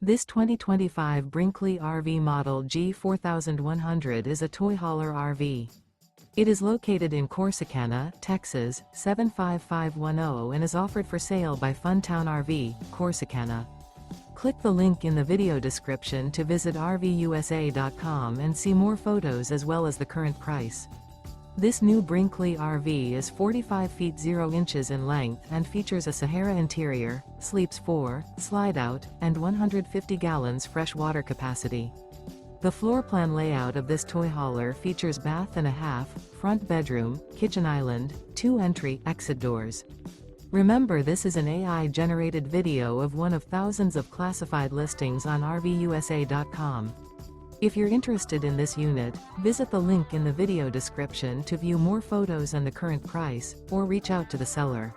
This 2025 Brinkley RV Model G 4100 is a toy hauler RV. It is located in Corsicana, Texas, 75510 and is offered for sale by Funtown RV, Corsicana. Click the link in the video description to visit RVUSA.com and see more photos as well as the current price. This new Brinkley RV is 45 feet 0 inches in length and features a SAHARA interior, sleeps 4, Slideout, and 150 gallons fresh water capacity. The floor plan layout of this toy hauler features bath and a half, front bedroom, kitchen island, 2 entry/exit doors. Remember, this is an AI-generated video of one of thousands of classified listings on RVUSA.com. If you're interested in this unit, visit the link in the video description to view more photos and the current price, or reach out to the seller.